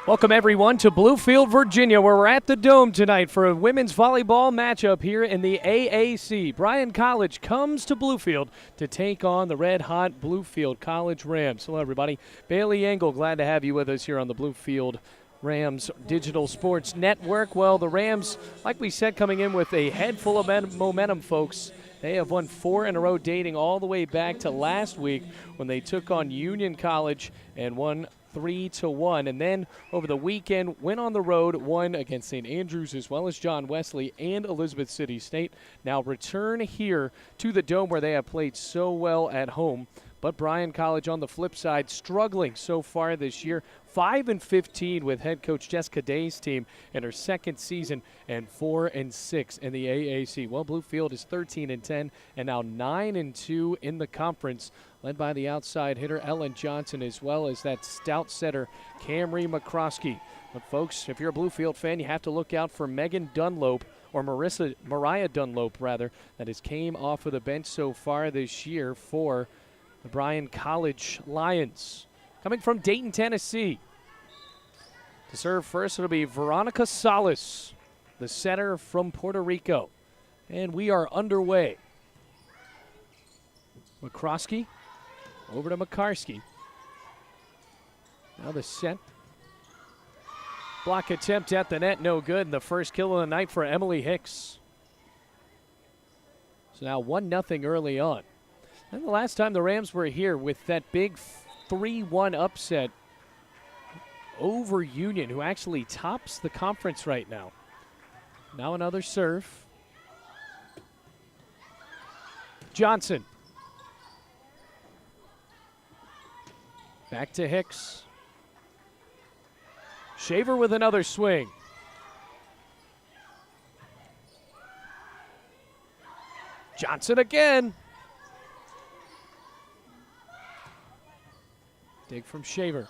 Welcome, everyone, to Bluefield, Virginia, where we're at the Dome tonight for a women's volleyball matchup here in the AAC. Bryan College comes to Bluefield to take on the red-hot Bluefield College Rams. Hello, everybody. Bailey Engel, glad to have you with us here on the Bluefield Rams Digital Sports Network. Well, the Rams, like we said, coming in with a head full of momentum, folks. They have won 4 in a row, dating all the way back to last week when they took on Union College and won 3-1, and then over the weekend went on the road, won against St. Andrews as well as John Wesley and Elizabeth City State. Now return here to the Dome where they have played so well at home. But Bryan College on the flip side struggling so far this year. 5-15 with head coach Jessica Day's team in her second season, and 4-6 in the AAC. Well, Bluefield is 13-10 and now 9-2 in the conference, led by the outside hitter Ellen Johnson as well as that stout setter Camry McCroskey. But folks, if you're a Bluefield fan, you have to look out for Megan Dunlop, or Mariah Dunlop rather, that has came off of the bench so far this year for the Bryan College Lions. Coming from Dayton, Tennessee. To serve first, it'll be Veronica Salas, the setter from Puerto Rico. And we are underway. McCroskey over to McCarskey. Now the set. Block attempt at the net, no good. And the first kill of the night for Emily Hicks. So now 1-0 early on. And the last time the Rams were here with that big 3-1 upset over Union, who actually tops the conference right now. Now another serve. Johnson. Back to Hicks. Shaver with another swing. Johnson again. Dig from Shaver.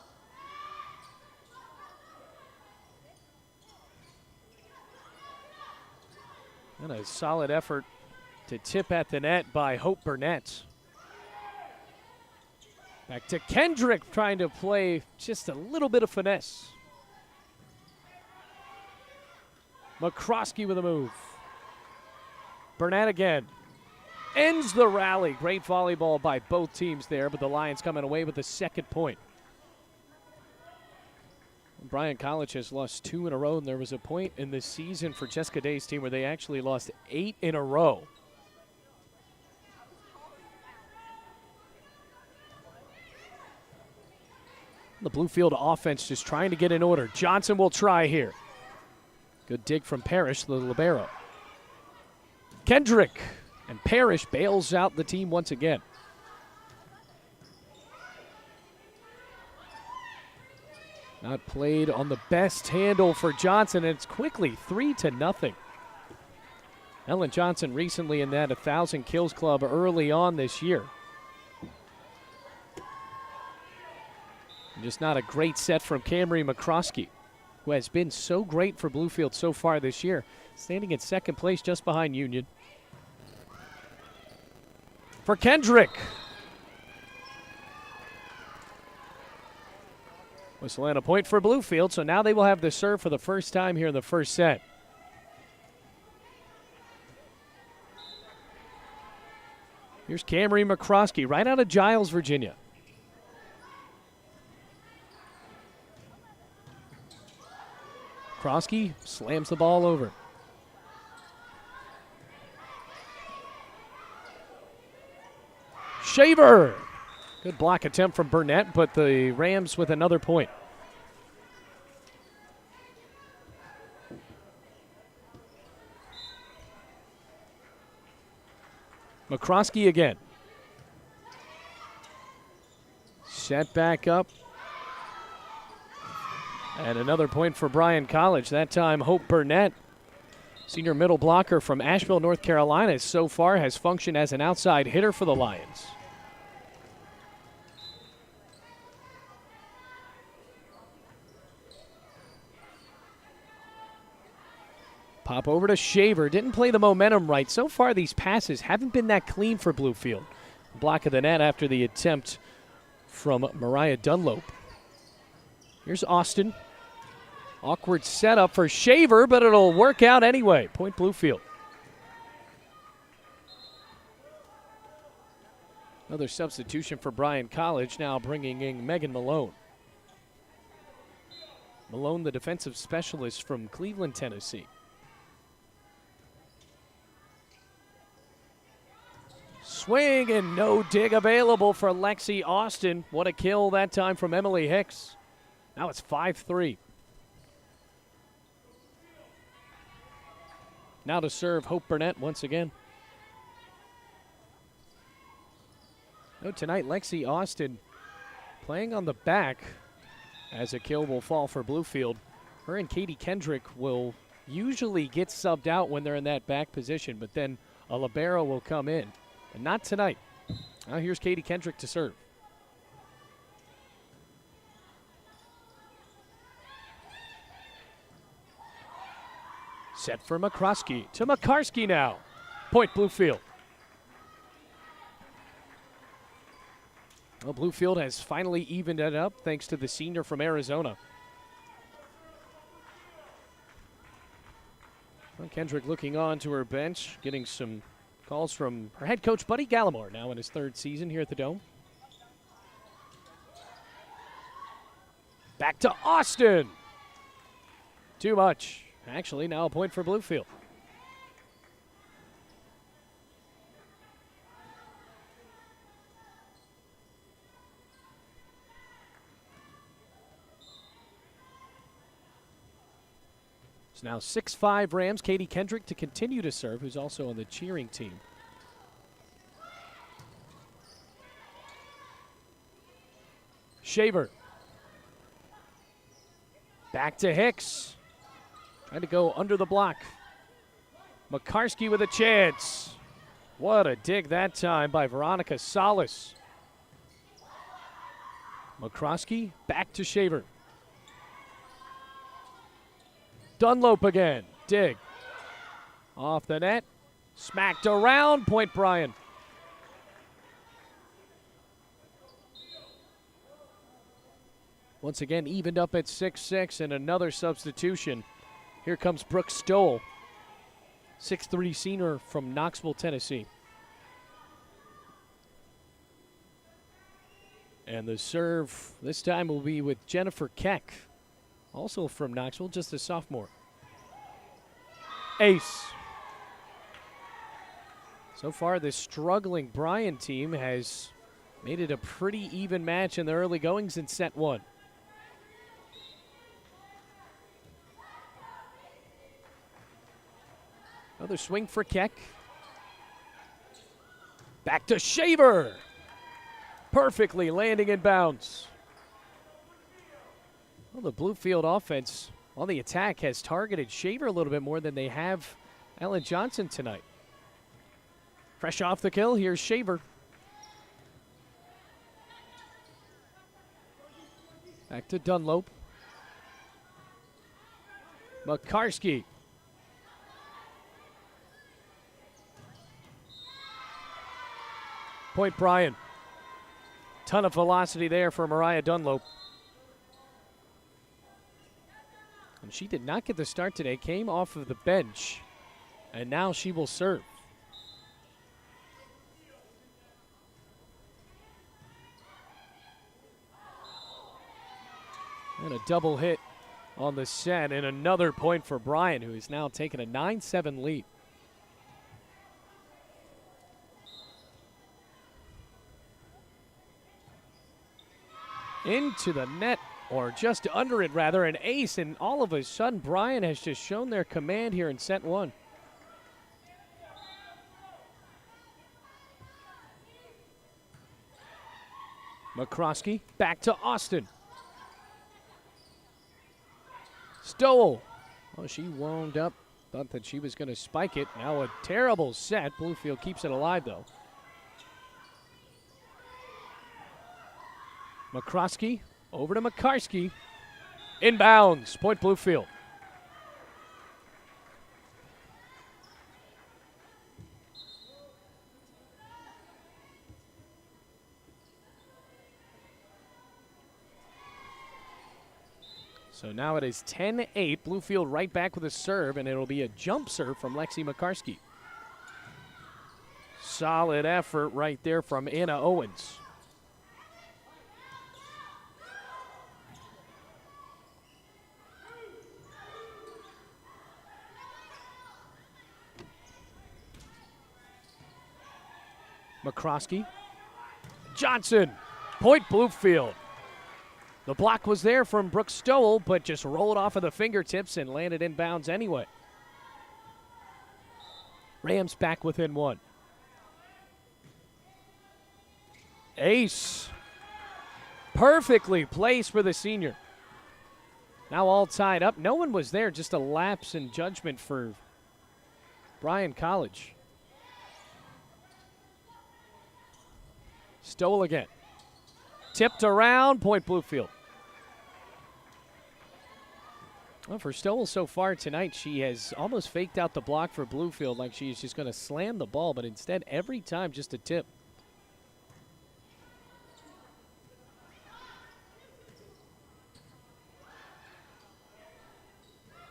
And a solid effort to tip at the net by Hope Burnett. Back to Kendrick, trying to play just a little bit of finesse. McCroskey with a move. Burnett again. Ends the rally. Great volleyball by both teams there, but the Lions coming away with the second point. Bryan College has lost 2 in a row, and there was a point in the season for Jessica Day's team where they actually lost 8 in a row. The Bluefield offense just trying to get in order. Johnson will try here. Good dig from Parrish, the libero. Kendrick. And Parrish bails out the team once again. Not played on the best handle for Johnson, and it's quickly 3-0. Ellen Johnson recently in that 1,000 kills club early on this year. Just not a great set from Camry McCroskey, who has been so great for Bluefield so far this year, standing in second place just behind Union. For Kendrick. Whistle and a point for Bluefield, so now they will have the serve for the first time here in the first set. Here's Camry McCroskey right out of Giles, Virginia. McCroskey slams the ball over. Shaver. Good block attempt from Burnett, but the Rams with another point. McCroskey again. Set back up. And another point for Bryan College. That time, Hope Burnett, senior middle blocker from Asheville, North Carolina, so far has functioned as an outside hitter for the Lions. Pop over to Shaver. Didn't play the momentum right. So far, these passes haven't been that clean for Bluefield. Block of the net after the attempt from Mariah Dunlop. Here's Austin. Awkward setup for Shaver, but it'll work out anyway. Point Bluefield. Another substitution for Bryan College, now bringing in Megan Malone. Malone, the defensive specialist from Cleveland, Tennessee. Swing and no dig available for Lexi Austin. What a kill that time from Emily Hicks. Now it's 5-3. Now to serve Hope Burnett once again. No, tonight Lexi Austin playing on the back as a kill will fall for Bluefield. Her and Katie Kendrick will usually get subbed out when they're in that back position, but then a libero will come in. And not tonight. Now here's Katie Kendrick to serve. Set for McCroskey to Makarski now. Point Bluefield. Well, Bluefield has finally evened it up thanks to the senior from Arizona. Well, Kendrick looking on to her bench, getting some calls from her head coach, Buddy Gallimore, now in his third season here at the Dome. Back to Austin. Too much. Actually, now a point for Bluefield. It's now 6-5 Rams. Katie Kendrick to continue to serve, who's also on the cheering team. Shaver. Back to Hicks. Trying to go under the block. Makarski with a chance. What a dig that time by Veronica Salas. McCroskey back to Shaver. Dunlop again. Dig. Off the net. Smacked around. Point Bryan. Once again, evened up at 6-6 and another substitution. Here comes Brooke Stoll, 6'3" senior from Knoxville, Tennessee. And the serve this time will be with Jennifer Keck, also from Knoxville, just a sophomore. Ace. So far, this struggling Bryan team has made it a pretty even match in the early goings in set one. Another swing for Keck. Back to Shaver. Perfectly landing in bounds. Well, the Bluefield offense on the attack has targeted Shaver a little bit more than they have Ellen Johnson tonight. Fresh off the kill, here's Shaver. Back to Dunlop. Makarski. Point Bryan. Ton of velocity there for Mariah Dunlop. And she did not get the start today, came off of the bench, and now she will serve. And a double hit on the set, and another point for Bryan, who is now taking a 9-7 lead. Into the net, or just under it rather, an ace, and all of a sudden Bryan has just shown their command here in set one. McCroskey back to Austin. Stoll. Oh, she wound up, thought that she was going to spike it. Now a terrible set. Bluefield keeps it alive though. McCroskey over to Makarski. Inbounds. Point Bluefield. So now it is 10-8. Bluefield right back with a serve, and it'll be a jump serve from Lexi Makarski. Solid effort right there from Anna Owens. Makarski. Johnson. Point Bluefield. The block was there from Brooke Stowell, but just rolled off of the fingertips and landed inbounds anyway. Rams back within one. Ace. Perfectly placed for the senior. Now all tied up. No one was there, just a lapse in judgment for Bryan College. Stowell again. Tipped around, point Bluefield. Well, for Stowell so far tonight, she has almost faked out the block for Bluefield like she's just going to slam the ball, but instead every time just a tip.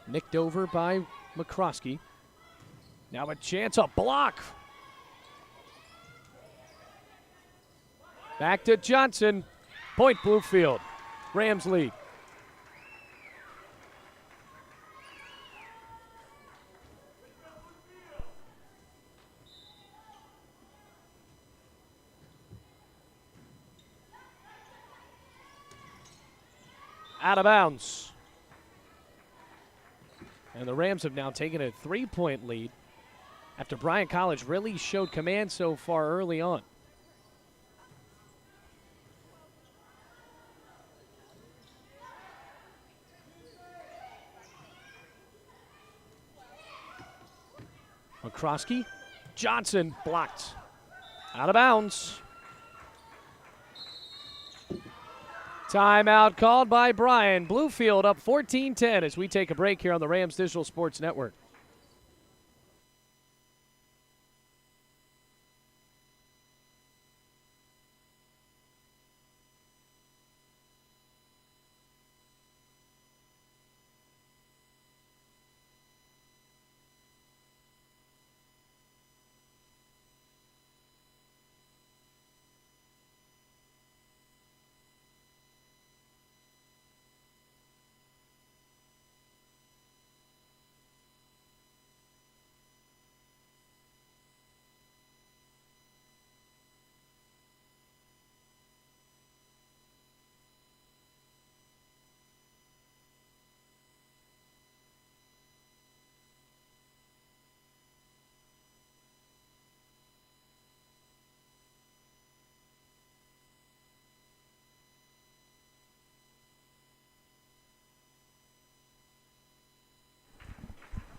Nicked over by Makarski. Now a chance, a block. Back to Johnson. Point Bluefield. Rams lead. Out of bounds. And the Rams have now taken a 3-point lead after Bryan College really showed command so far early on. Makarski. Johnson blocked. Out of bounds. Timeout called by Bryan. Bluefield up 14-10 as we take a break here on the Rams Digital Sports Network.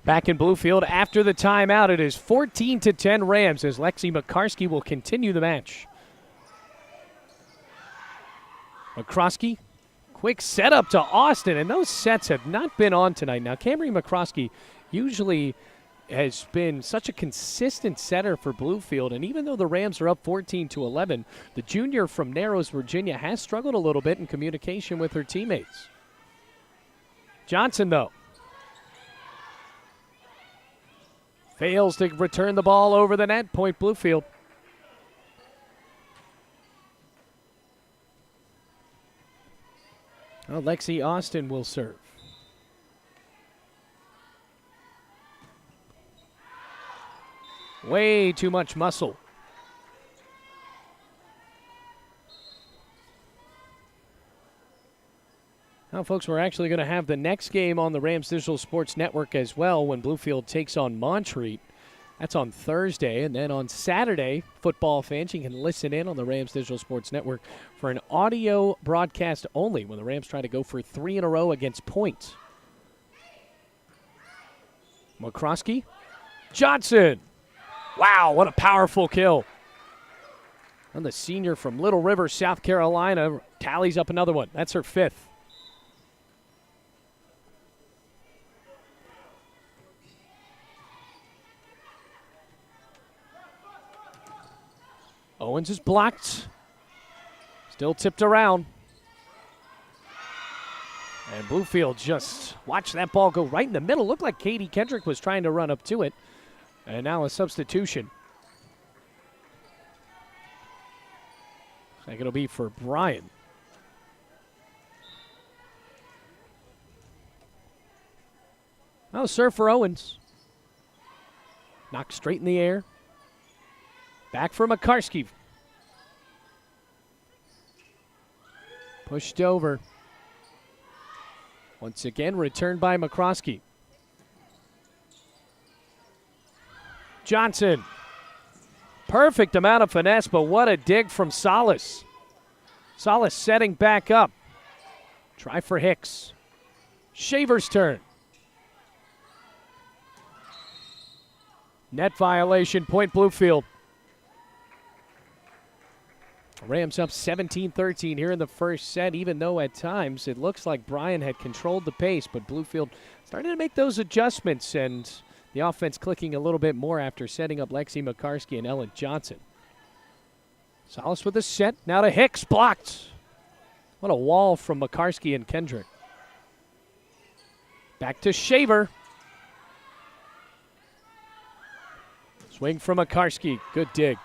Back in Bluefield after the timeout, it is 14-10 Rams as Lexi Makarski will continue the match. Makarski, quick setup to Austin, and those sets have not been on tonight. Now, Camry Makarski usually has been such a consistent setter for Bluefield, and even though the Rams are up 14-11, the junior from Narrows, Virginia, has struggled a little bit in communication with her teammates. Johnson, though, fails to return the ball over the net. Point Bluefield. Well, Lexi Austin will serve. Way too much muscle. Now, folks, we're actually going to have the next game on the Rams Digital Sports Network as well when Bluefield takes on Montreat. That's on Thursday. And then on Saturday, football fans, you can listen in on the Rams Digital Sports Network for an audio broadcast only when the Rams try to go for 3 in a row against Point. Makarski. Johnson. Wow, what a powerful kill. And the senior from Little River, South Carolina, tallies up another one. That's her 5th. Owens is blocked. Still tipped around. And Bluefield just watched that ball go right in the middle. Looked like Katie Kendrick was trying to run up to it. And now a substitution. I think it'll be for Bryan. Oh, serve for Owens. Knocked straight in the air. Back for Makarski. Pushed over. Once again, returned by McCroskey. Johnson. Perfect amount of finesse, but what a dig from Salas. Salas setting back up. Try for Hicks. Shaver's turn. Net violation, point Bluefield. Rams up 17-13 here in the first set, even though at times it looks like Bryan had controlled the pace, but Bluefield started to make those adjustments and the offense clicking a little bit more after setting up Lexi Makarski and Ellen Johnson. Salas with a set, now to Hicks, blocked. What a wall from Makarski and Kendrick. Back to Shaver. Swing from Makarski, good dig.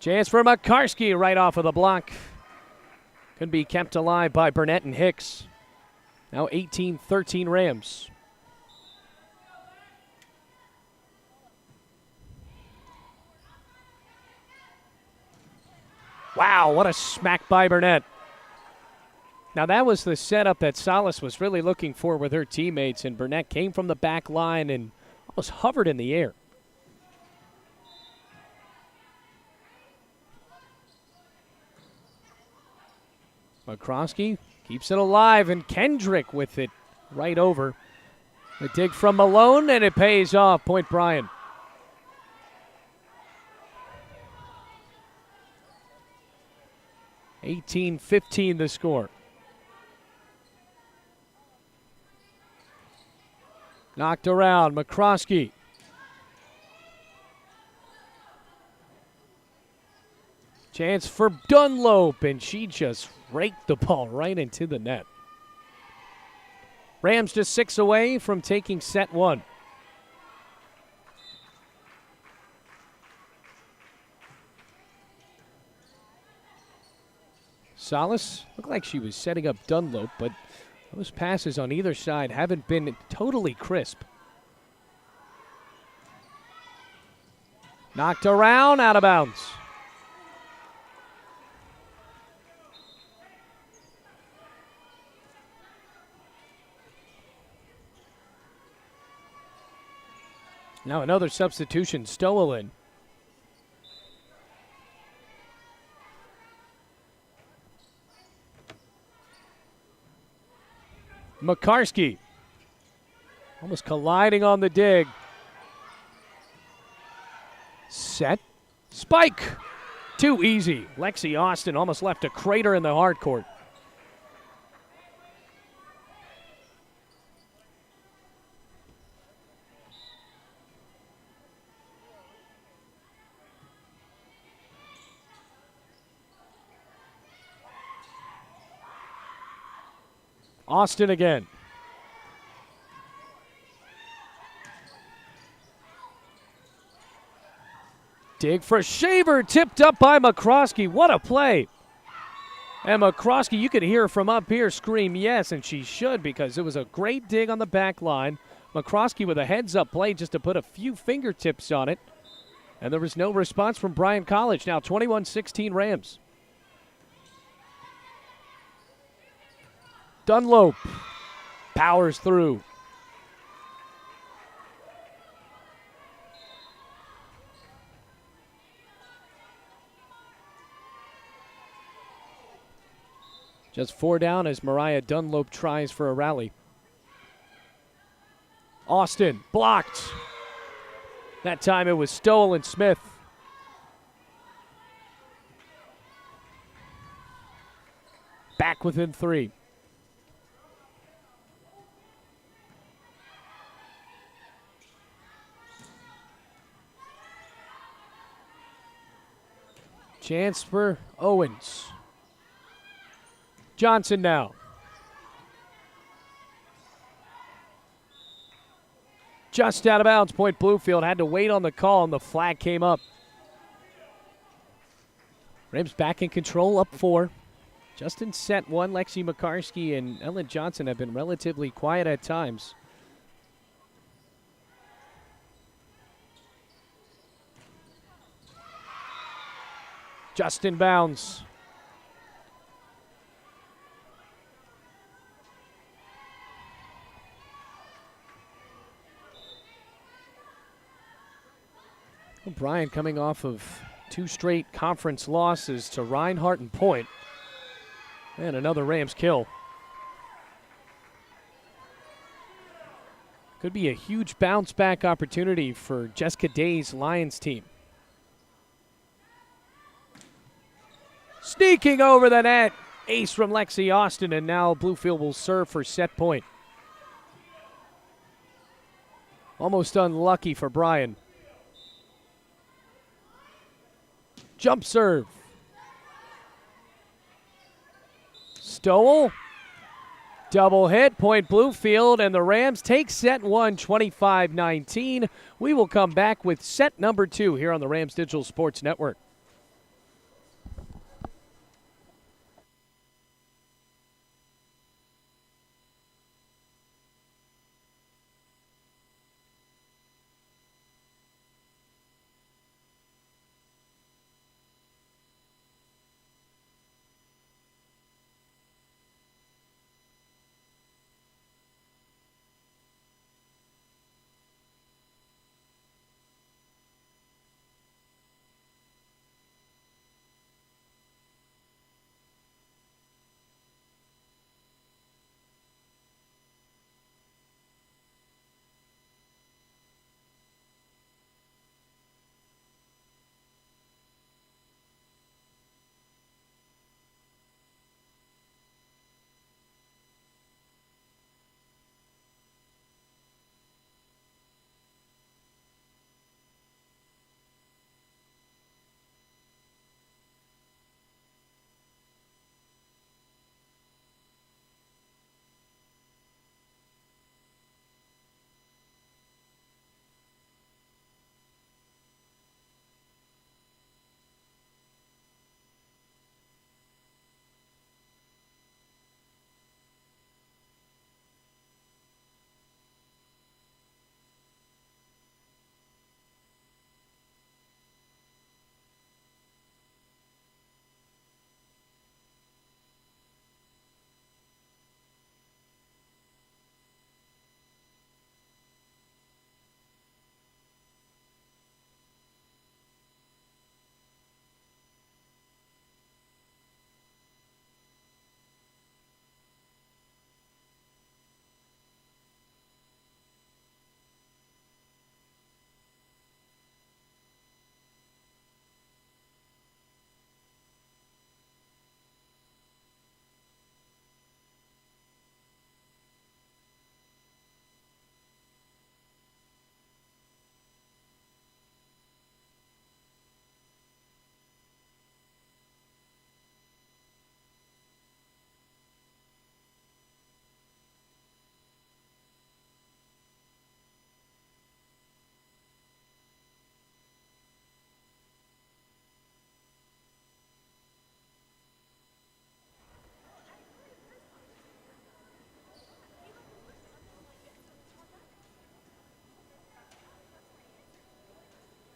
Chance for Makarski right off of the block. Couldn't be kept alive by Burnett and Hicks. Now 18-13 Rams. Wow, what a smack by Burnett. Now that was the setup that Salas was really looking for with her teammates, and Burnett came from the back line and almost hovered in the air. McCroskey keeps it alive, and Kendrick with it right over. A dig from Malone, and it pays off. Point Bryan. (18-15) the score. Knocked around, McCroskey. Chance for Dunlop, and she just raked the ball right into the net. Rams just 6 away from taking set 1. Salas looked like she was setting up Dunlop, but those passes on either side haven't been totally crisp. Knocked around, out of bounds. Now another substitution, Stowell in. Makarski. Almost colliding on the dig. Set. Spike. Too easy. Lexi Austin almost left a crater in the hard court. Austin again. Dig for Shaver, tipped up by McCroskey. What a play. And McCroskey, you could hear from up here scream yes, and she should, because it was a great dig on the back line. McCroskey with a heads-up play just to put a few fingertips on it. And there was no response from Bryan College. Now 21-16 Rams. Dunlop powers through. Just 4 down as Mariah Dunlop tries for a rally. Austin blocked. That time it was Stowell and Smith. Back within 3. Chance for Owens. Johnson now. Just out of bounds. Point Bluefield had to wait on the call, and the flag came up. Rams back in control, up 4. Just in set 1, Lexi McCarskey and Ellen Johnson have been relatively quiet at times. Just in bounds. Bryan coming off of 2 straight conference losses to Reinhardt and Point. And another Rams kill. Could be a huge bounce back opportunity for Jessica Day's Lions team. Sneaking over the net. Ace from Lexi Austin, and now Bluefield will serve for set point. Almost unlucky for Bryan. Jump serve. Stowell. Double hit. Point Bluefield, and the Rams take set 1, 25-19. We will come back with set number 2 here on the Rams Digital Sports Network.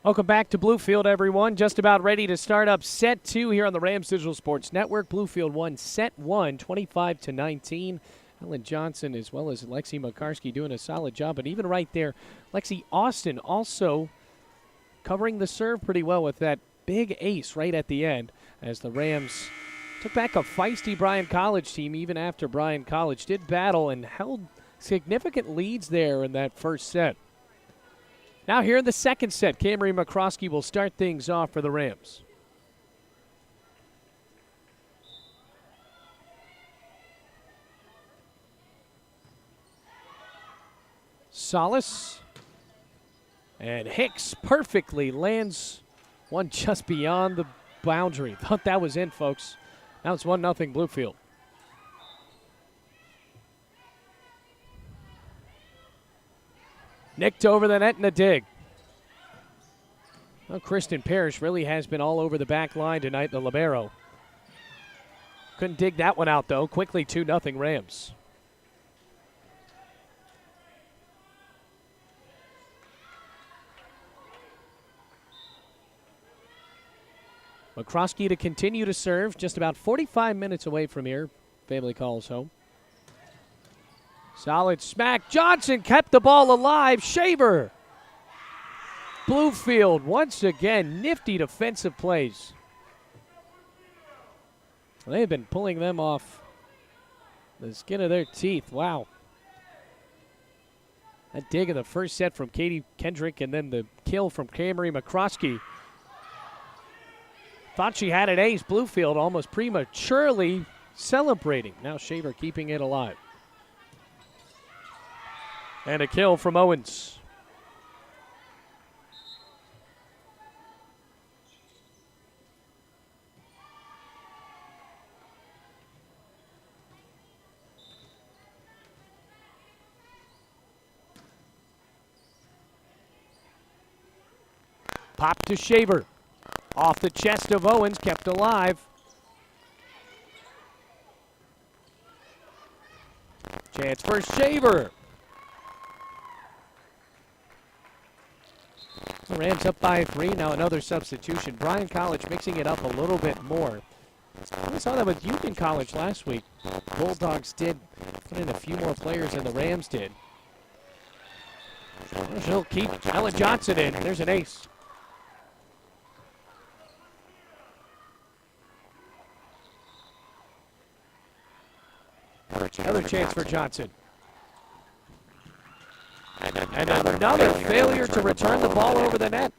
Welcome back to Bluefield, everyone. Just about ready to start up set 2 here on the Rams Digital Sports Network. Bluefield won set 1, 25-19. Ellen Johnson as well as Lexi McCarskey doing a solid job. But even right there, Lexi Austin also covering the serve pretty well with that big ace right at the end as the Rams took back a feisty Bryan College team even after Bryan College did battle and held significant leads there in that first set. Now here in the second set, Camry McCroskey will start things off for the Rams. Solis. And Hicks perfectly lands one just beyond the boundary. Thought that was in, folks. Now it's 1-0 Bluefield. Nicked over the net in a dig. Well, Kristen Parrish really has been all over the back line tonight, the libero. Couldn't dig that one out, though. Quickly 2-0 Rams. McCroskey to continue to serve, just about 45 minutes away from here. Family calls home. Solid smack. Johnson kept the ball alive. Shaver. Bluefield once again, nifty defensive plays. They've been pulling them off the skin of their teeth. Wow. That dig in the first set from Katie Kendrick and then the kill from Camry McCroskey. Thought she had an ace. Bluefield almost prematurely celebrating. Now Shaver keeping it alive. And a kill from Owens. Pop to Shaver. Off the chest of Owens, kept alive. Chance for Shaver. The Rams up by 3. Now another substitution. Bryan College mixing it up a little bit more. We saw that with Union College last week. Bulldogs did put in a few more players than the Rams did. She'll keep Ellen Johnson in. There's an ace. Another chance for Johnson. And another failure to return the ball over the net.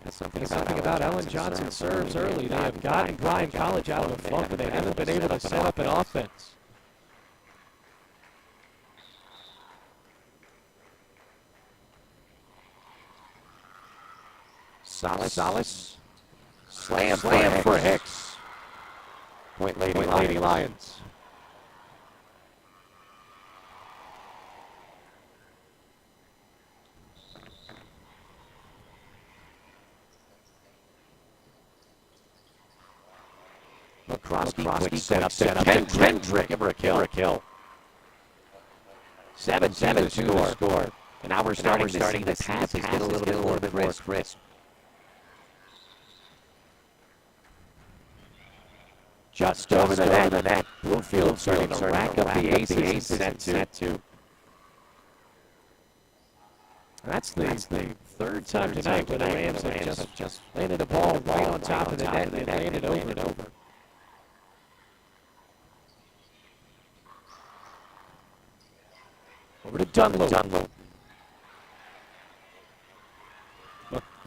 Something about Ellen Johnson serves early. They have gotten Bryan College out of a funk, but they haven't been able to set up an offense. Salas. Slam for Hicks. Point Lady Lions. McCroskey quick set up Kendrick. Give her a kill. 7-2 to score. And now we're starting to see the passes get a little bit more crisp. Just over the net. Bluefield starting to rack up the aces in set 2. That's the third time tonight where the Rams have just landed the ball right on top of the net and landed over. Over to Dunlop.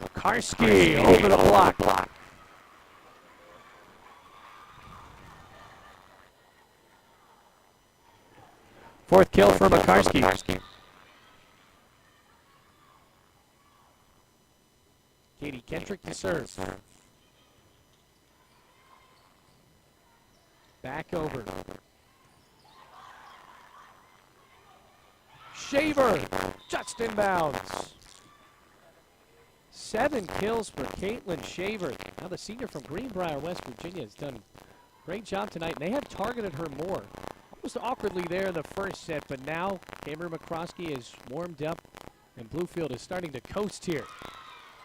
McCarskey over the block. Fourth kill for McCarskey. Katie Kendrick to serve. Back over. Shaver, just inbounds. 7 kills for Caitlin Shaver. Now the senior from Greenbrier, West Virginia, has done a great job tonight, and they have targeted her more. Almost awkwardly there in the first set, but now Cameron McCroskey is warmed up, and Bluefield is starting to coast here.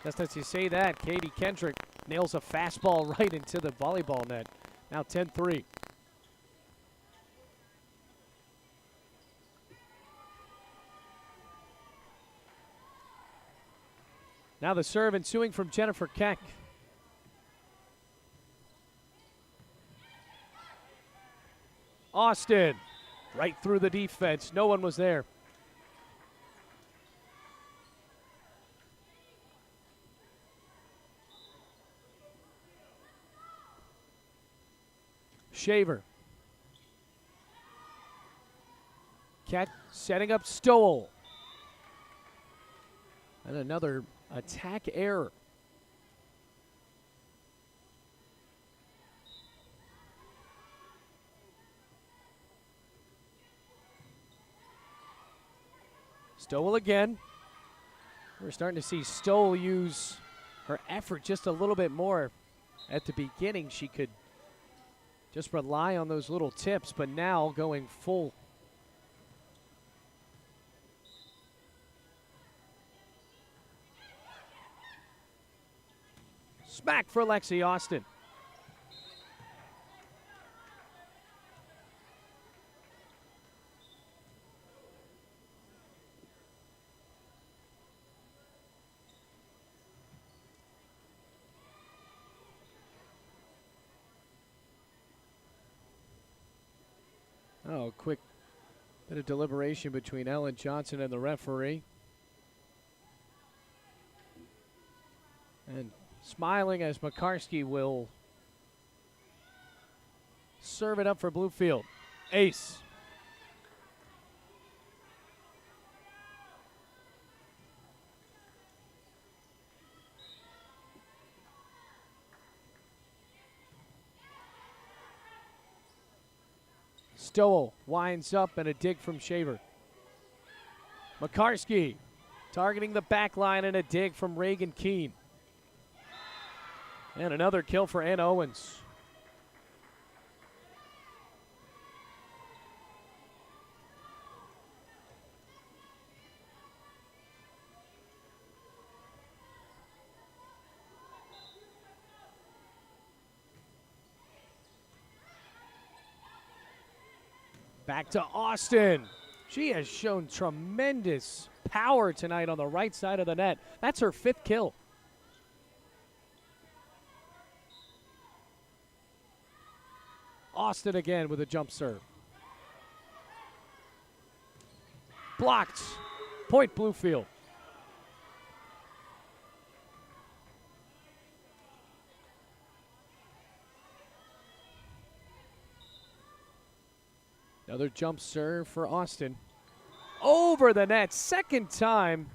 Just as you say that, Katie Kendrick nails a fastball right into the volleyball net. Now 10-3. Now the serve ensuing from Jennifer Keck. Austin, right through the defense. No one was there. Shaver. Keck setting up Stowell. And another attack error. Stowell again. We're starting to see Stowell use her effort just a little bit more. At the beginning, she could just rely on those little tips, but now going full. Smack for Lexi Austin. Oh, quick bit of deliberation between Ellen Johnson and the referee. And smiling as Makarski will serve it up for Bluefield. Ace. Stowell winds up and a dig from Shaver. Makarski targeting the back line and a dig from Reagan Keene. And another kill for Ann Owens. Back to Austin. She has shown tremendous power tonight on the right side of the net. That's her 5th kill. Austin again with a jump serve. Blocked. Point Bluefield. Another jump serve for Austin. Over the net. Second time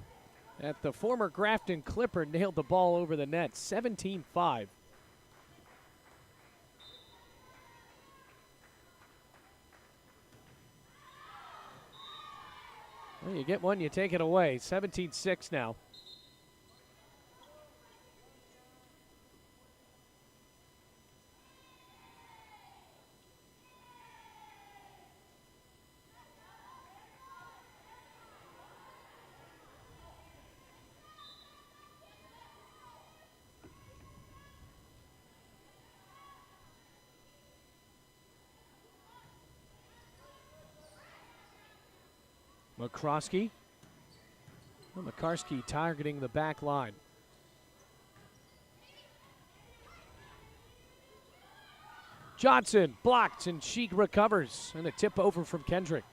that the former Grafton Clipper nailed the ball over the net. 17-5. Well, you get one, you take it away. 17-6 now. McCroskey. Well, Makarski targeting the back line. Johnson blocked and she recovers. And a tip over from Kendrick.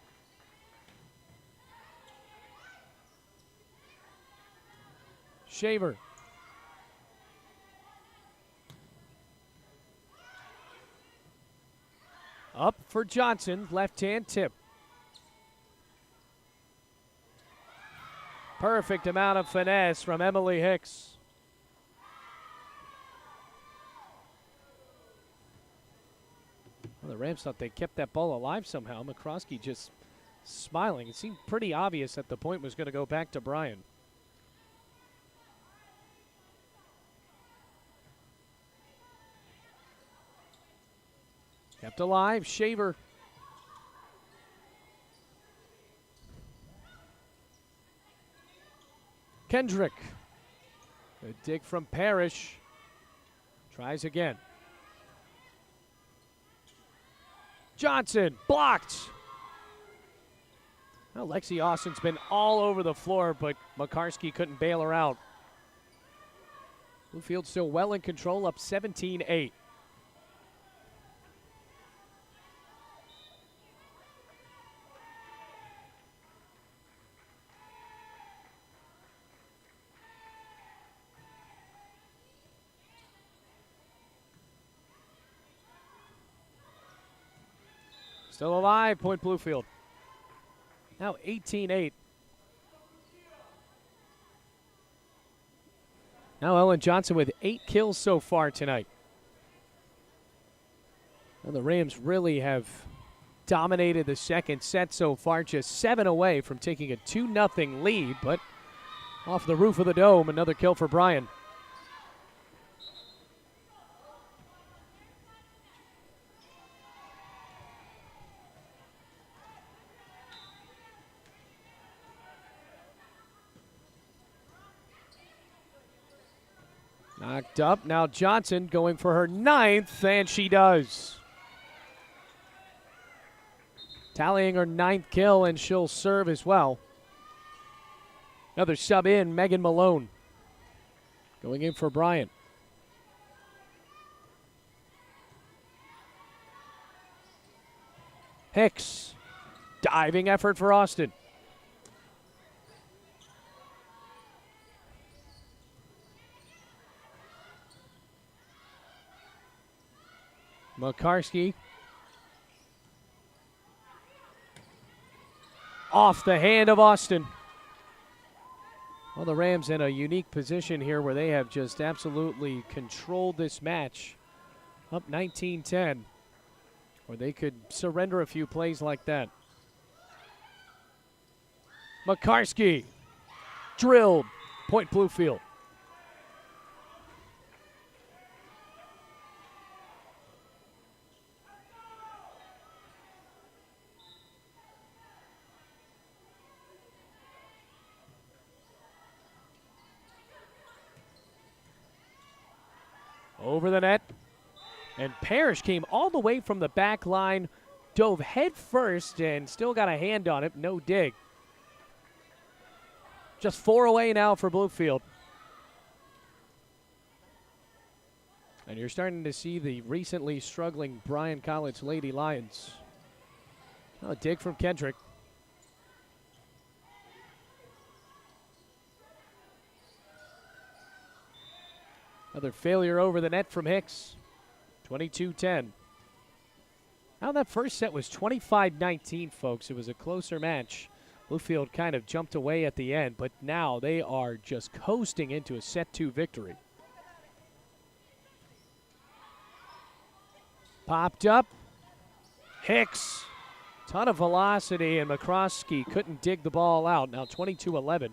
Shaver. Up for Johnson, left-hand tip. Perfect amount of finesse from Emily Hicks. Well, the Rams thought they kept that ball alive somehow. McCroskey just smiling. It seemed pretty obvious that the point was going to go back to Bryan. Kept alive, Shaver. Kendrick. A dig from Parrish. Tries again. Johnson blocked. Well, Lexi Austin's been all over the floor, but Makarski couldn't bail her out. Bluefield still well in control, up 17-8. Still alive, point Bluefield. Now 18-8. Now Ellen Johnson with 8 kills so far tonight. And the Rams really have dominated the second set so far, just 7 away from taking a 2-0 lead, but off the roof of the dome, another kill for Bryan. Knocked up. Now Johnson going for her 9th, and she does. Tallying her 9th kill, and she'll serve as well. Another sub in, Megan Malone. Going in for Bryan. Hicks. Diving effort for Austin. Makarski. Off the hand of Austin. Well, the Rams in a unique position here where they have just absolutely controlled this match. Up 19-10. Or they could surrender a few plays like that. Makarski. Drilled. Point Bluefield. Over the net, and Parrish came all the way from the back line, dove head first, and still got a hand on it, no dig. Just 4 away now for Bluefield. And you're starting to see the recently struggling Bryan College Lady Lions. Oh, a dig from Kendrick. Another failure over the net from Hicks. 22-10. Now that first set was 25-19, folks. It was a closer match. Bluefield kind of jumped away at the end, but now they are just coasting into a set 2 victory. Popped up. Hicks. Ton of velocity, and McCroskey couldn't dig the ball out. Now 22-11.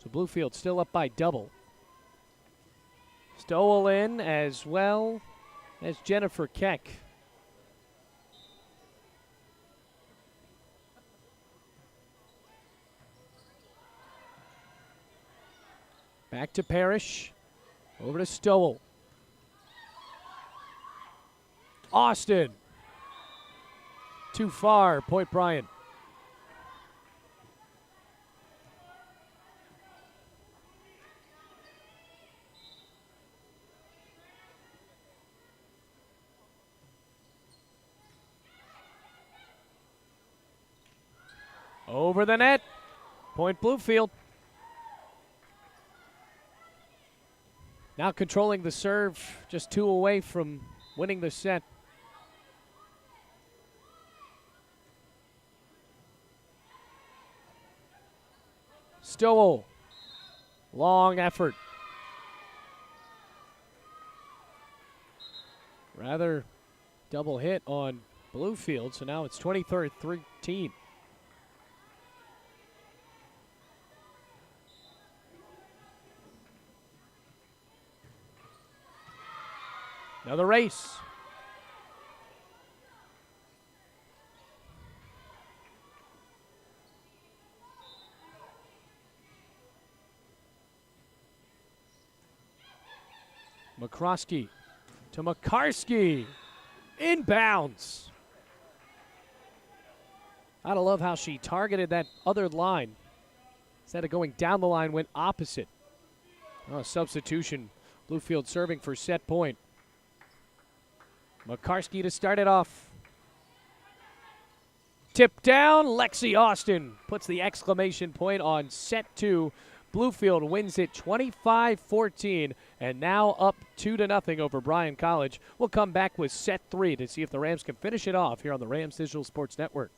So Bluefield still up by double. Stowell in as well as Jennifer Keck. Back to Parrish. Over to Stowell. Austin. Too far. Point Bryan. Over the net. Point Bluefield. Now controlling the serve, just 2 away from winning the set. Stowell. Long effort. Rather double hit on Bluefield, so now it's 23-13. Another race. McCroskey to Makarski. Inbounds. I love how she targeted that other line. Instead of going down the line, went opposite. Oh, substitution. Bluefield serving for set point. Makarski to start it off. Tip down. Lexi Austin puts the exclamation point on set 2. Bluefield wins it 25-14 and now up 2-0 over Bryan College. We'll come back with set 3 to see if the Rams can finish it off here on the Rams Digital Sports Network.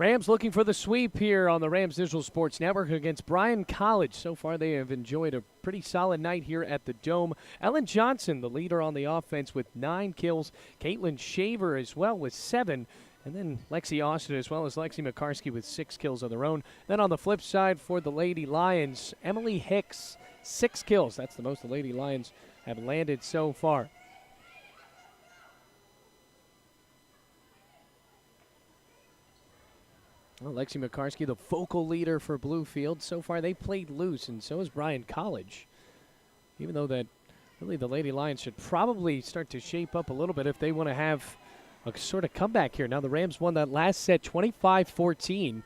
Rams looking for the sweep here on the Rams Digital Sports Network against Bryan College. So far, they have enjoyed a pretty solid night here at the Dome. Ellen Johnson, the leader on the offense with 9 kills. Caitlin Shaver as well with 7. And then Lexi Austin as well as Lexi McCarskey with 6 kills of their own. Then on the flip side for the Lady Lions, Emily Hicks, 6 kills. That's the most the Lady Lions have landed so far. Well, Lexi McCarskey, the vocal leader for Bluefield. So far, they played loose, and so has Bryan College. Even though that really the Lady Lions should probably start to shape up a little bit if they want to have a sort of comeback here. Now, the Rams won that last set 25-14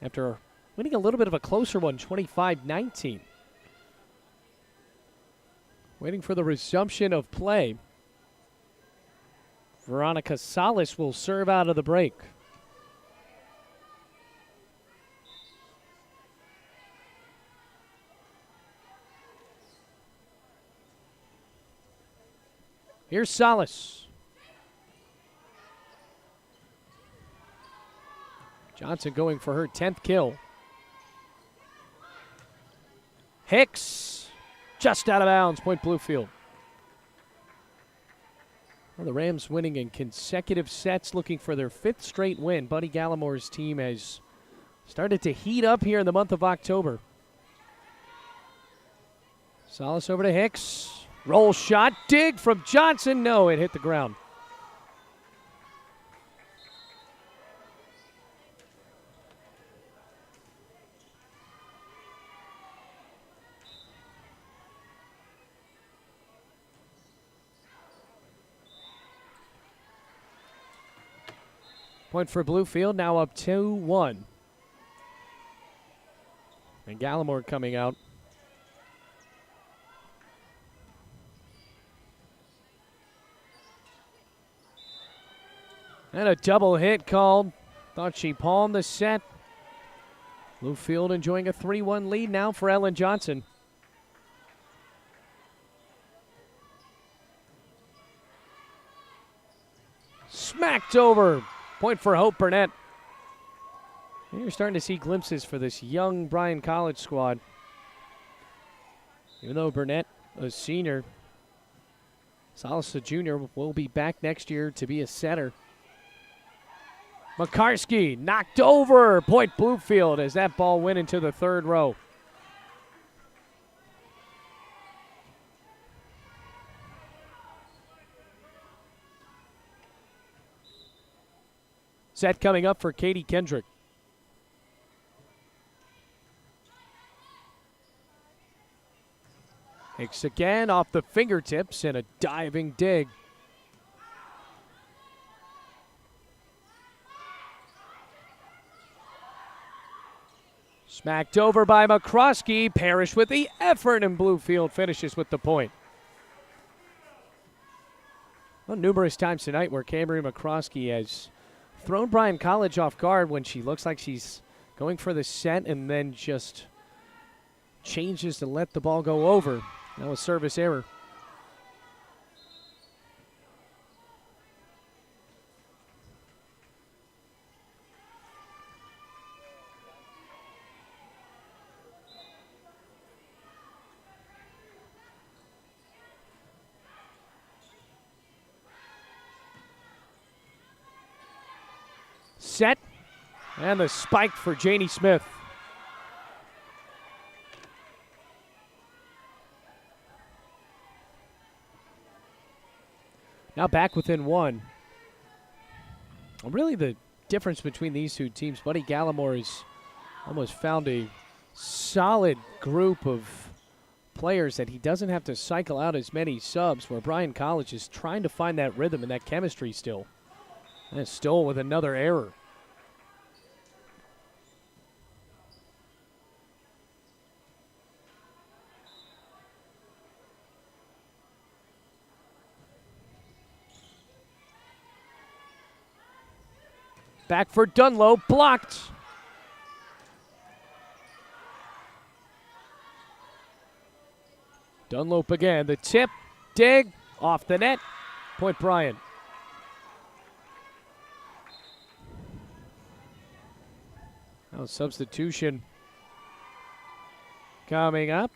after winning a little bit of a closer one, 25-19. Waiting for the resumption of play. Veronica Salas will serve out of the break. Here's Salas. Johnson going for her 10th kill. Hicks just out of bounds, point Bluefield. Well, the Rams winning in consecutive sets, looking for their 5th straight win. Buddy Gallamore's team has started to heat up here in the month of October. Salas over to Hicks. Roll shot, dig from Johnson. No, it hit the ground. Point for Bluefield, now up 2-1. And Gallimore coming out. And a double hit called. Thought she palmed the set. Bluefield enjoying a 3-1 lead now for Ellen Johnson. Smacked over. Point for Hope Burnett. And you're starting to see glimpses for this young Bryan College squad. Even though Burnett, a senior, Salas, a junior, will be back next year to be a setter. McCarskey knocked over. Point Bluefield as that ball went into the 3rd row. Set coming up for Katie Kendrick. Hicks again off the fingertips and a diving dig. Smacked over by McCroskey. Parrish with the effort, and Bluefield finishes with the point. Well, numerous times tonight where Camry McCroskey has thrown Bryan College off guard when she looks like she's going for the set and then just changes to let the ball go over. That was service error. Set, and the spike for Janie Smith. Now back within 1. Really the difference between these two teams, Buddy Gallimore has almost found a solid group of players that he doesn't have to cycle out as many subs, where Bryan College is trying to find that rhythm and that chemistry still. And Stoll with another error. Back for Dunlop, blocked. Dunlop again, the tip, dig, off the net, point Bryan. A substitution coming up.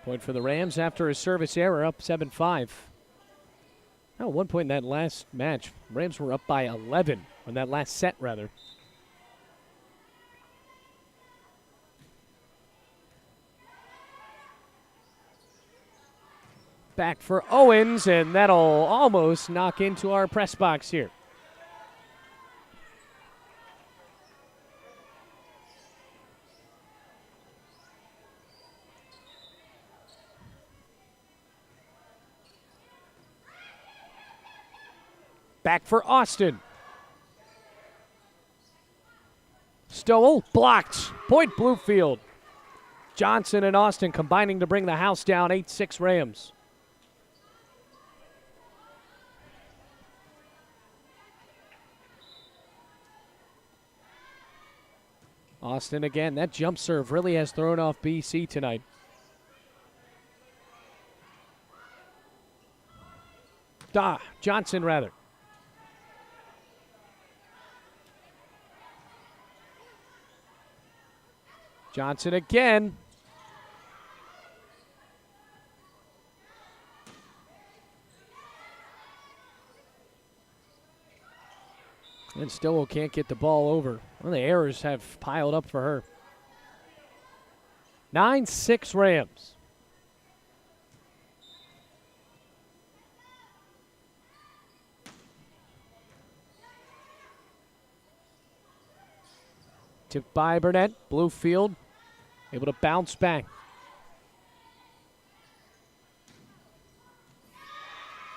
Point for the Rams after a service error, up 7-5. Now, at one point in that last match, Rams were up by 11, on that last set, rather. Back for Owens, and that'll almost knock into our press box here. Back for Austin. Stowell blocked. Point Bluefield. Johnson and Austin combining to bring the house down, 8-6 Rams. Austin again. That jump serve really has thrown off BC tonight. Johnson, rather. Johnson again. And Stowell can't get the ball over. Well, the errors have piled up for her. 9-6 Rams. Tipped by Burnett. Bluefield able to bounce back.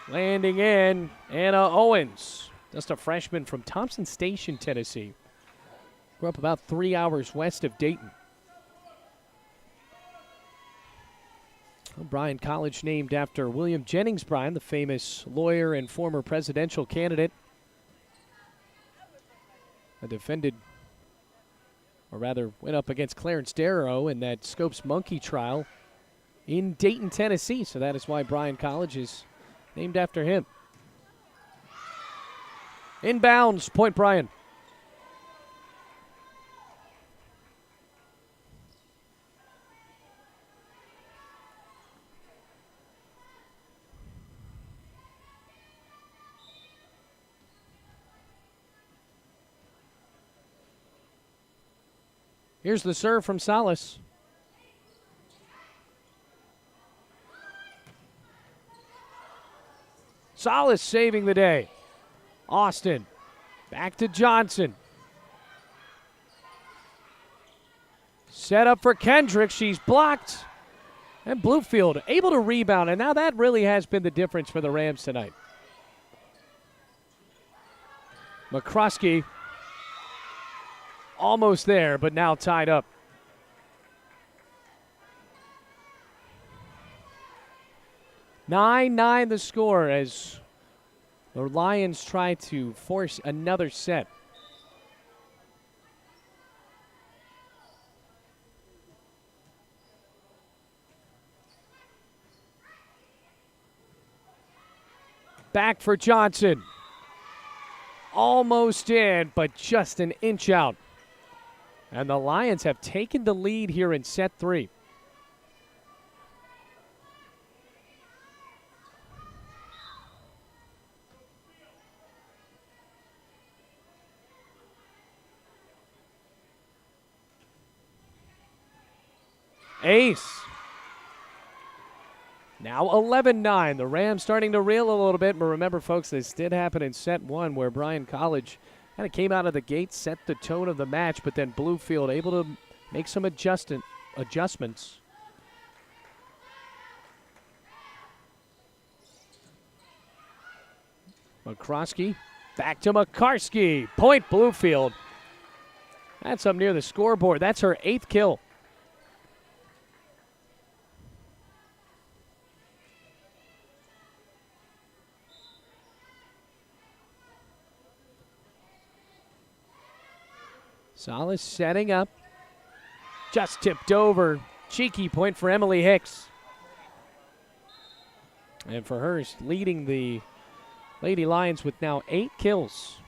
Landing in, Anna Owens. Just a freshman from Thompson Station, Tennessee. Grew up about 3 hours west of Dayton. Bryan College named after William Jennings Bryan, the famous lawyer and former presidential candidate. Defended, or rather went up against Clarence Darrow in that Scopes Monkey trial in Dayton, Tennessee. So that is why Bryan College is named after him. Inbounds, Point Bryan. Here's the serve from Salas. Salas saving the day. Austin, back to Johnson. Set up for Kendrick. She's blocked. And Bluefield able to rebound. And now that really has been the difference for the Rams tonight. McCroskey almost there, but now tied up. (9-9) the score as the Lions try to force another set. Back for Johnson. Almost in, but just an inch out. And the Lions have taken the lead here in set 3. Ace. Now 11-9. The Rams starting to reel a little bit. But remember, folks, this did happen in set 1 where Bryan College kind of came out of the gate, set the tone of the match, but then Bluefield able to make some adjustments. McCroskey back to McCarskey. Point Bluefield. That's up near the scoreboard. That's her 8th kill. Salas setting up. Just tipped over. Cheeky point for Emily Hicks. And for her, leading the Lady Lions with now 8 kills.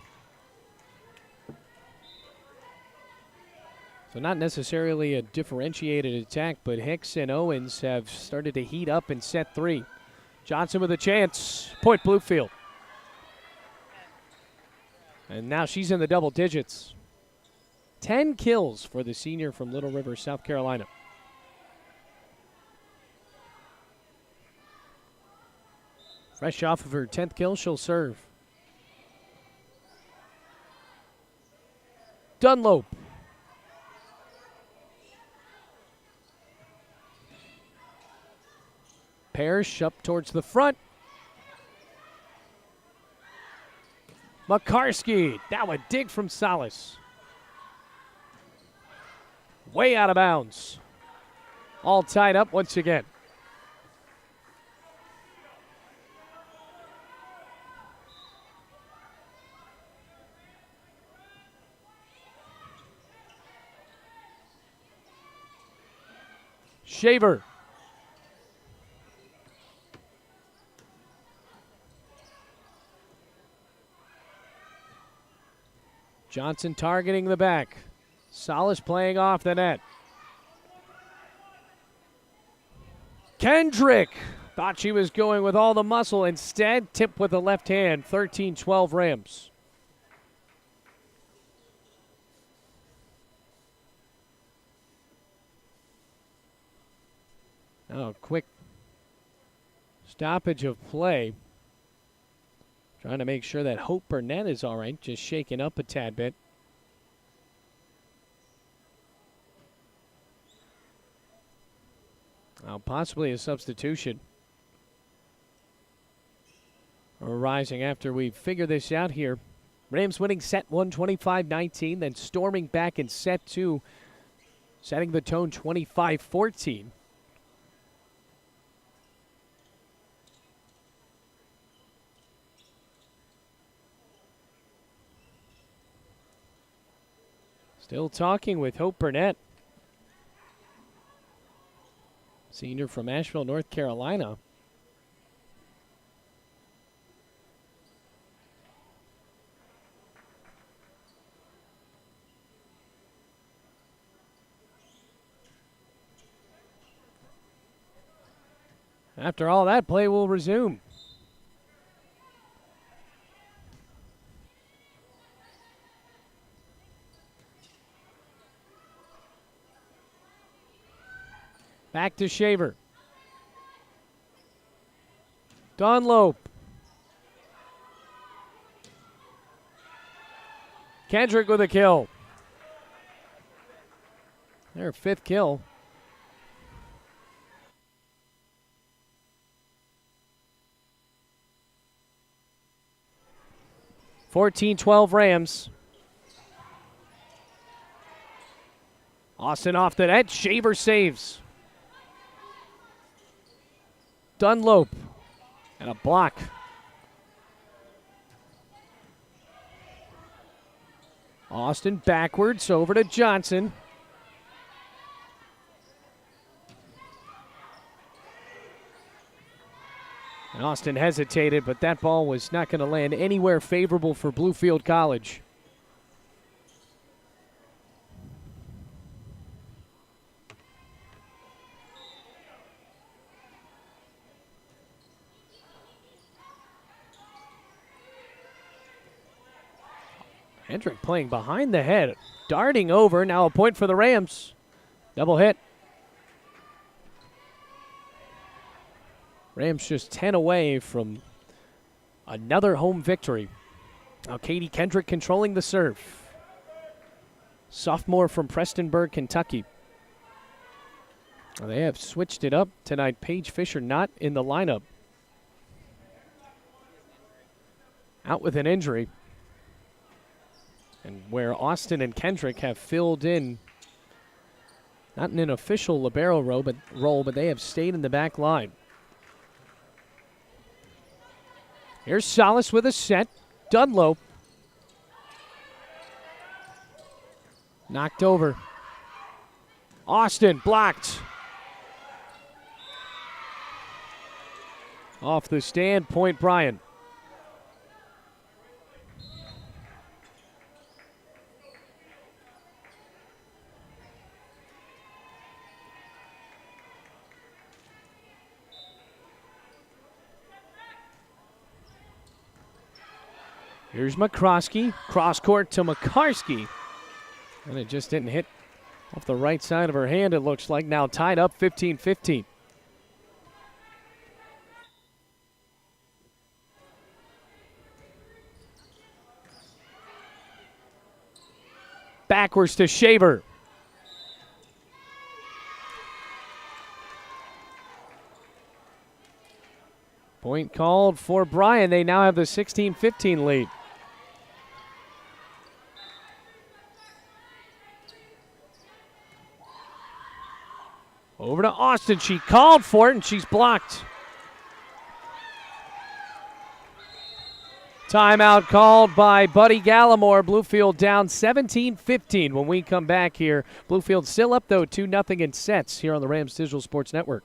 So not necessarily a differentiated attack, but Hicks and Owens have started to heat up in set 3. Johnson with a chance. Point Bluefield. And now she's in the double digits. 10 kills for the senior from Little River, South Carolina. Fresh off of her 10th kill, she'll serve. Dunlop. Parrish up towards the front. Makarski. Now a dig from Salas. Way out of bounds. All tied up once again. Shaver. Johnson targeting the back. Salas playing off the net. Kendrick thought she was going with all the muscle. Instead, tipped with the left hand. 13-12 Rams. Oh, quick stoppage of play. Trying to make sure that Hope Burnett is all right. Just shaking up a tad bit. Possibly a substitution arising after we figure this out here. Rams winning set 1, 25-19, then storming back in set 2, setting the tone 25-14. Still talking with Hope Burnett. Senior from Asheville, North Carolina. After all that, play will resume. Back to Shaver. Dunlop. Kendrick with a kill. Their 5th kill. (14-12) Rams. Austin off the net. Shaver saves. Dunlop. And a block. Austin backwards over to Johnson. And Austin hesitated, but that ball was not going to land anywhere favorable for Bluefield College. Hendrick playing behind the head, darting over. Now a point for the Rams. Double hit. Rams just 10 away from another home victory. Now Katie Kendrick controlling the serve. Sophomore from Prestonburg, Kentucky. They have switched it up tonight. Paige Fisher not in the lineup. Out with an injury. And where Austin and Kendrick have filled in, not in an official libero role, but they have stayed in the back line. Here's Salas with a set. Dunlop. Knocked over. Austin blocked. Off the stand, point Bryan. Here's McCroskey. Cross court to Makarski. And it just didn't hit off the right side of her hand, it looks like. Now tied up 15-15. Backwards to Shaver. Point called for Bryan. They now have the 16-15 lead. Over to Austin. She called for it, and she's blocked. Timeout called by Buddy Gallimore. Bluefield down 17-15 when we come back here. Bluefield still up, though, 2-0 in sets here on the Rams Digital Sports Network.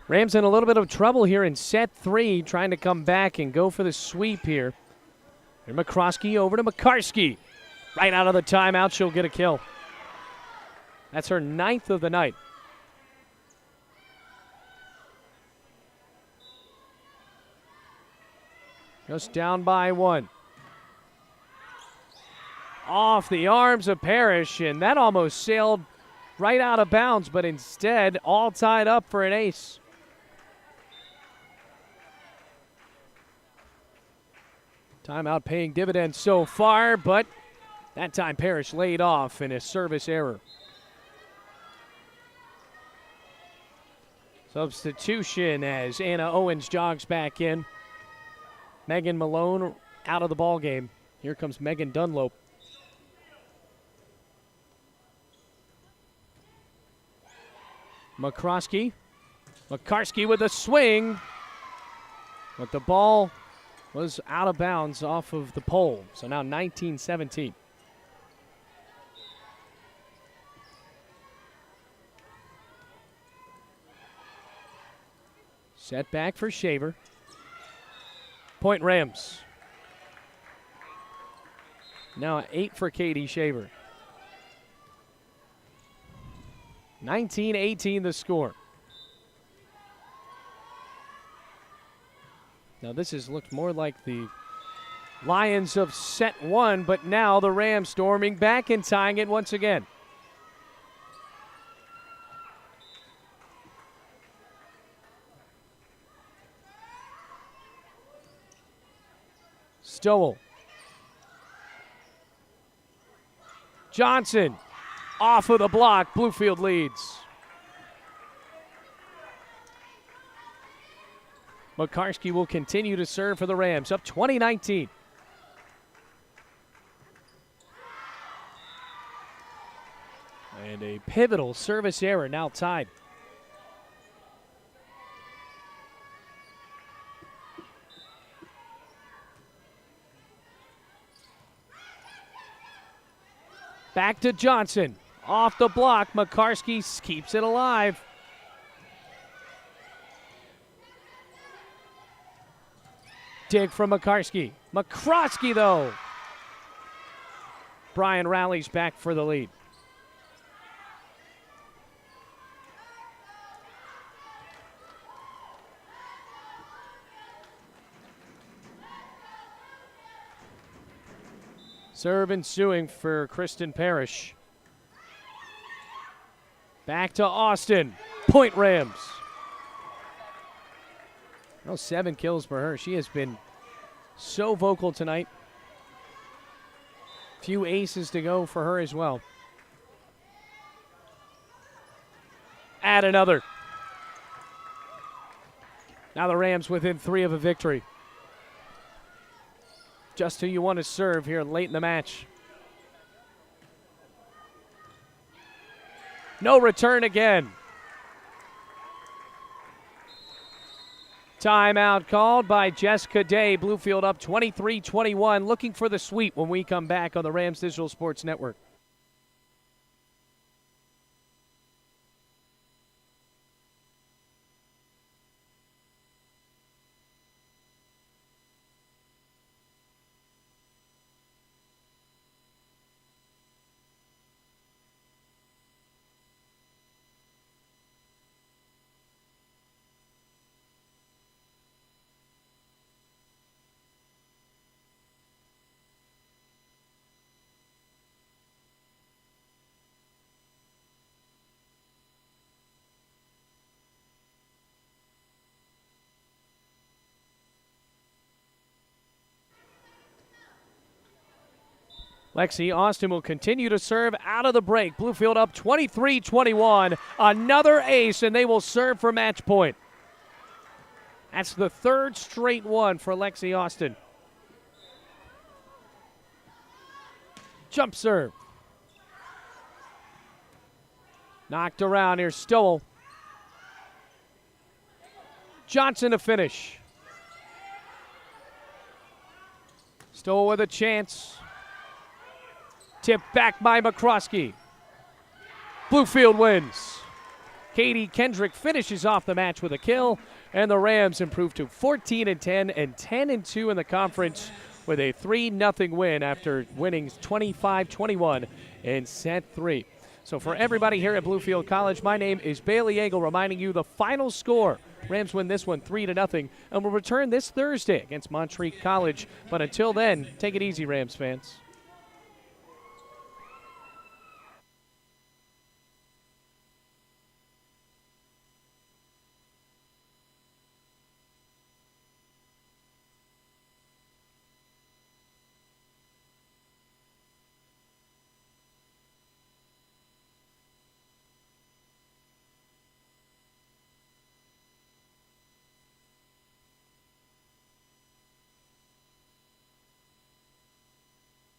Rams in a little bit of trouble here in set 3, trying to come back and go for the sweep here. And McCroskey over to Makarski. Right out of the timeout, she'll get a kill. That's her 9th of the night. Just down by 1. Off the arms of Parrish, and that almost sailed right out of bounds, but instead all tied up for an ace. Timeout paying dividends so far, but that time Parrish laid off in a service error. Substitution as Anna Owens jogs back in. Megan Malone out of the ball game. Here comes Megan Dunlop. Makarski with a swing, but the ball was out of bounds off of the pole. So now 19-17. Set back for Shaver. Point Rams. Now 8 for Katie Shaver. 19-18 the score. Now this has looked more like the Lions of set 1, but now the Rams storming back and tying it once again. Stowell. Johnson off of the block. Bluefield leads. Makarski will continue to serve for the Rams, up 20-19. And a pivotal service error, now tied. Back to Johnson. Off the block, Makarski keeps it alive. Dig from Makarski. Makarski, though. Bryan rallies back for the lead. Serve ensuing for Kristen Parrish. Back to Austin. Point Rams. Oh, 7 kills for her. She has been so vocal tonight. Few aces to go for her as well. Add another. Now the Rams within 3 of a victory. Just who you want to serve here late in the match. No return again. Timeout called by Jessica Day. Bluefield up 23-21. Looking for the sweep when we come back on the Rams Digital Sports Network. Lexi Austin will continue to serve out of the break. Bluefield up 23-21. Another ace, and they will serve for match point. That's the 3rd straight one for Lexi Austin. Jump serve. Knocked around here. Stowell. Johnson to finish. Stowell with a chance. Tipped back by McCroskey. Bluefield wins. Katie Kendrick finishes off the match with a kill, and the Rams improve to 14-10 and 10-2 in the conference with a 3-0 win after winning 25-21 in set 3. So for everybody here at Bluefield College, my name is Bailey Engel, reminding you the final score. Rams win this one 3-0 and will return this Thursday against Montreat College. But until then, take it easy, Rams fans.